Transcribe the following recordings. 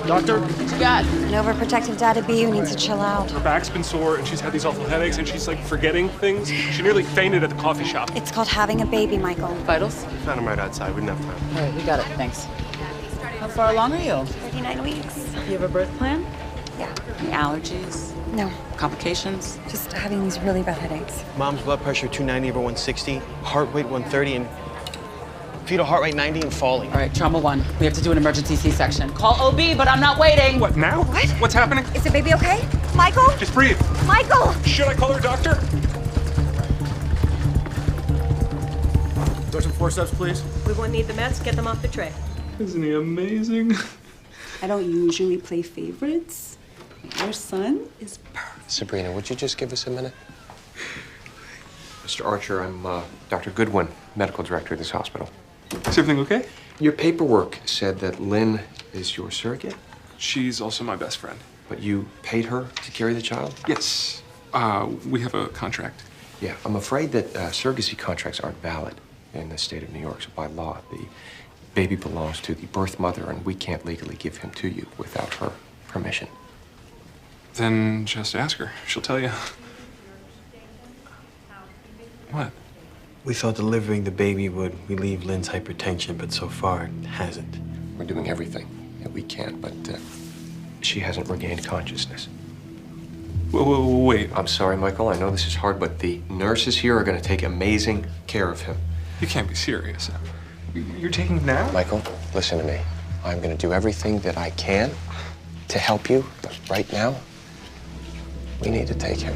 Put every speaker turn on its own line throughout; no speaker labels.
Doctor?
What you got?
An overprotective data B who needs to chill out.
Her back's been sore and she's had these awful headaches and she's like forgetting things. She nearly fainted at the coffee shop.
It's called having a baby, Michael.
Vitals?
Found him right outside. We didn't have time.
All right, we got it. Thanks. How far along are you?
39 weeks.
You have a birth plan?
Yeah.
Any allergies?
No.
Complications?
Just having these really bad headaches.
Mom's blood pressure 290 over 160, heart rate 130, and fetal heart rate 90 and falling.
All right, trauma 1. We have to do an emergency C-section. Call OB, but I'm not waiting.
What, now?
What?
What's happening?
Is the baby okay? Michael?
Just breathe.
Michael!
Should I call her doctor?
Go some forceps, please.
We won't need the meds. Get them off the tray.
Isn't he amazing?
I don't usually play favorites. Your son is perfect.
Sabrina, would you just give us a minute? Mr. Archer, I'm Dr. Goodwin, medical director of this hospital.
Is everything okay?
Your paperwork said that Lynn is your surrogate,
She's also my best friend.
but you paid her to carry the child?
Yes. We have a contract.
Yeah, I'm afraid that surrogacy contracts aren't valid in the state of New York. So by law, the baby belongs to the birth mother, and we can't legally give him to you without her permission.
Then just ask her. She'll tell you. What?
We thought delivering the baby would relieve Lynn's hypertension, but so far it hasn't.
We're doing everything that we can, but she hasn't regained consciousness.
Wait.
I'm sorry, Michael. I know this is hard, but the nurses here are going to take amazing care of him.
You can't be serious. You're taking him now?
Michael, listen to me. I'm going to do everything that I can to help you, but right now, we need to take him.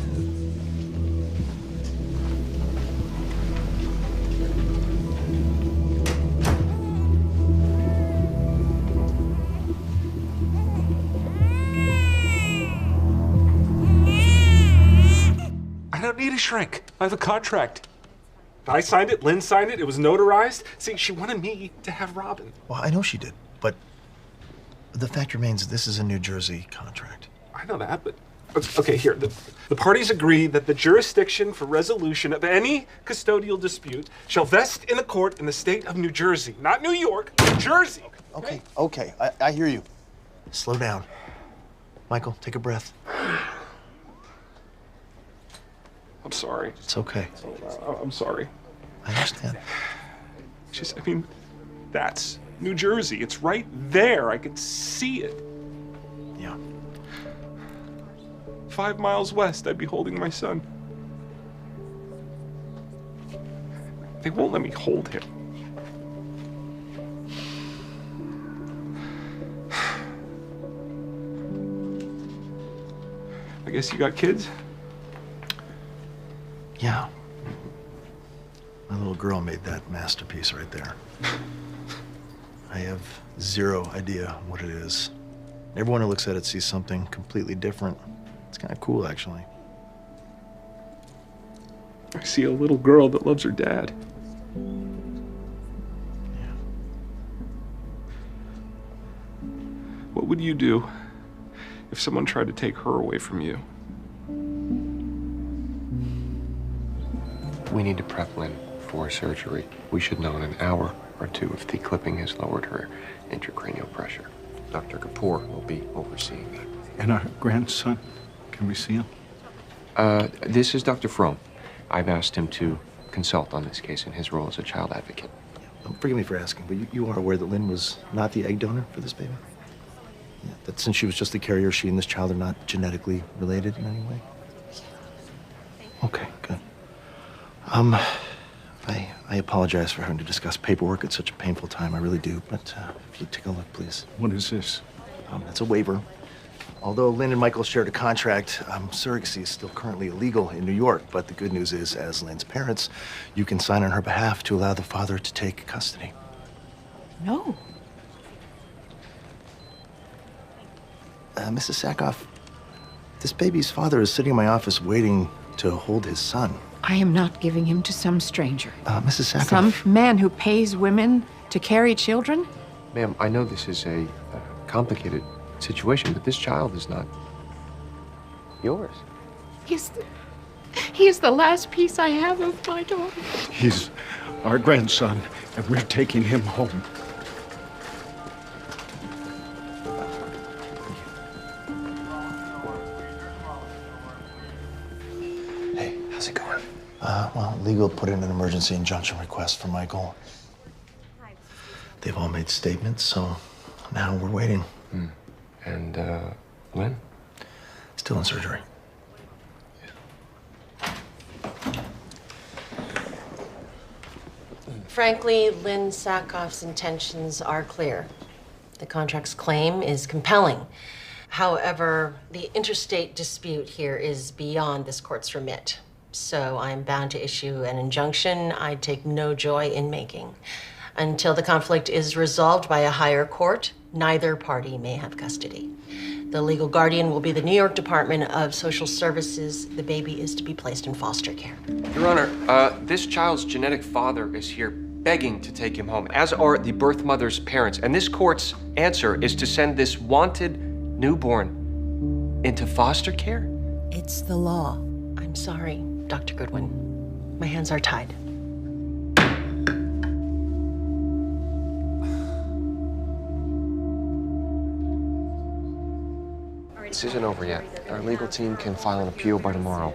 I don't need a shrink. I have a contract. I signed it, Lynn signed it, it was notarized. See, she wanted me to have Robin.
Well, I know she did, but the fact remains this is a New Jersey contract.
I know that, but okay, here. The parties agree that the jurisdiction for resolution of any custodial dispute shall vest in a court in the state of New Jersey. Not New York, New Jersey.
Okay, I hear you. Slow down. Michael, take a breath.
I'm sorry.
It's okay.
I'm sorry.
I understand.
I mean, that's New Jersey. It's right there. I could see it.
Yeah.
5 miles west, I'd be holding my son. They won't let me hold him. I guess you got kids?
Yeah. My little girl made that masterpiece right there. I have zero idea what it is. Everyone who looks at it sees something completely different. It's kind of cool, actually.
I see a little girl that loves her dad.
Yeah.
What would you do if someone tried to take her away from you?
We need to prep Lynn for surgery. We should know in an hour or two if the clipping has lowered her intracranial pressure. Dr. Kapoor will be overseeing that.
And our grandson, can we see him?
This is Dr. Fromme. I've asked him to consult on this case in his role as a child advocate.
Forgive me for asking, but you are aware that Lynn was not the egg donor for this baby? Yeah, that since she was just the carrier, she and this child are not genetically related in any way? Okay, good. I apologize for having to discuss paperwork at such a painful time. I really do, but if you take a look, please.
What is this?
It's a waiver. Although Lynn and Michael shared a contract, surrogacy is still currently illegal in New York, but the good news is, as Lynn's parents, you can sign on her behalf to allow the father to take custody.
No.
Mrs. Sackhoff, this baby's father is sitting in my office waiting to hold his son.
I am not giving him to some stranger.
Mrs. Sackhoff.
Some man who pays women to carry children?
Ma'am, I know this is a complicated situation, but this child is not yours.
He is the last piece I have of my daughter.
He's our grandson, and we're taking him home.
it going?
Well, legal put in an emergency injunction request for Michael. They've all made statements, so now we're waiting.
And, Lynn?
Still in surgery.
Frankly, Lynn Sackhoff's intentions are clear. The contract's claim is compelling. However, the interstate dispute here is beyond this court's remit. So I'm bound to issue an injunction I'd take no joy in making. Until the conflict is resolved by a higher court, neither party may have custody. The legal guardian will be the New York Department of Social Services. The baby is to be placed in foster care.
Your Honor, this child's genetic father is here begging to take him home, as are the birth mother's parents. And this court's answer is to send this wanted newborn into foster care?
It's the law. I'm sorry, Dr. Goodwin. My hands are tied.
This isn't over yet. Our legal team can file an appeal by tomorrow.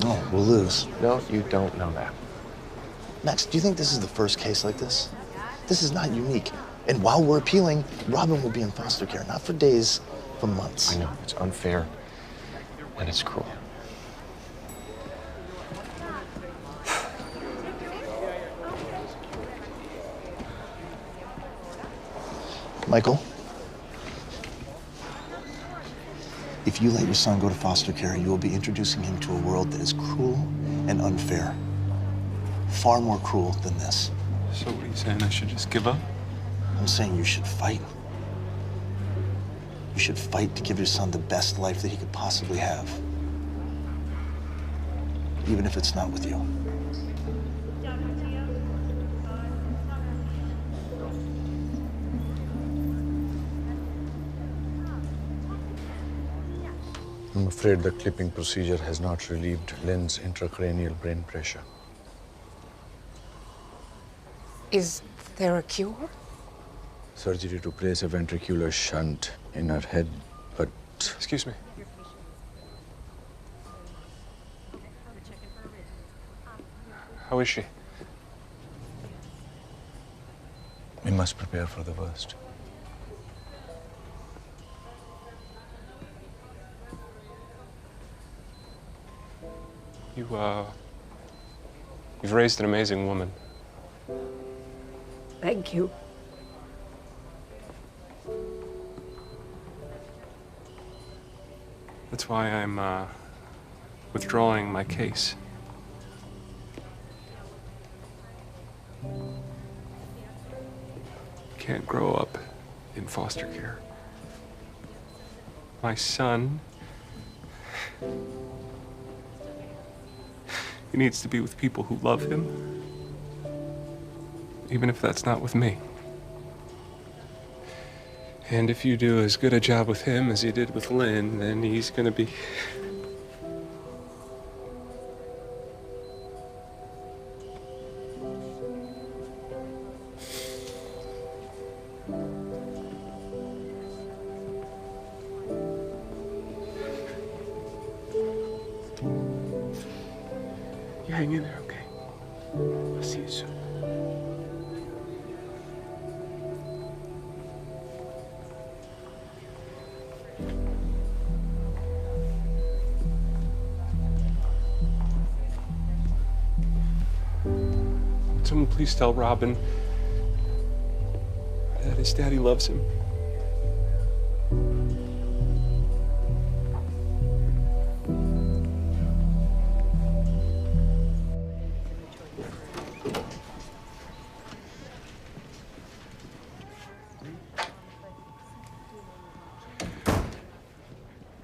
No, we'll lose.
No, you don't know that.
Max, do you think this is the first case like this? This is not unique. And while we're appealing, Robin will be in foster care, not for days, for months.
I know, it's unfair, and it's cruel.
Michael, if you let your son go to foster care, you will be introducing him to a world that is cruel and unfair. Far more cruel than this.
So what are you saying? I should just give up?
I'm saying you should fight. You should fight to give your son the best life that he could possibly have. Even if it's not with you.
I'm afraid the clipping procedure has not relieved Lynn's intracranial brain pressure.
Is there a cure?
Surgery to place a ventricular shunt in her head, but...
Excuse me.
How is she?
We must prepare for the worst.
You've raised an amazing woman.
Thank you.
That's why I'm withdrawing my case. Can't grow up in foster care. My son, he needs to be with people who love him, even if that's not with me. And if you do as good a job with him as you did with Lynn, then he's gonna be... You hang in there, okay? I'll see you soon. Someone please tell Robin that his daddy loves him.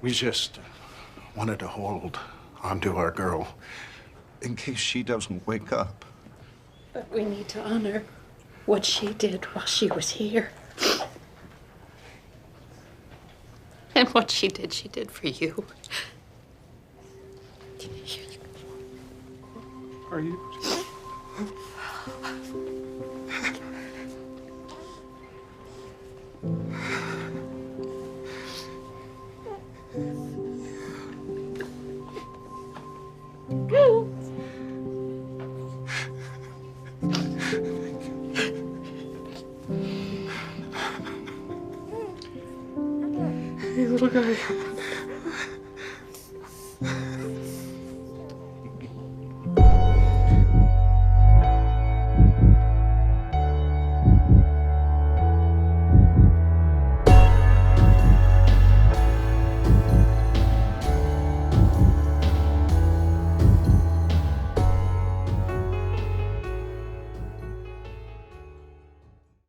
We just wanted to hold onto our girl in case she doesn't wake up.
But we need to honor what she did while she was here. And what she did for you.
Are you? little guy.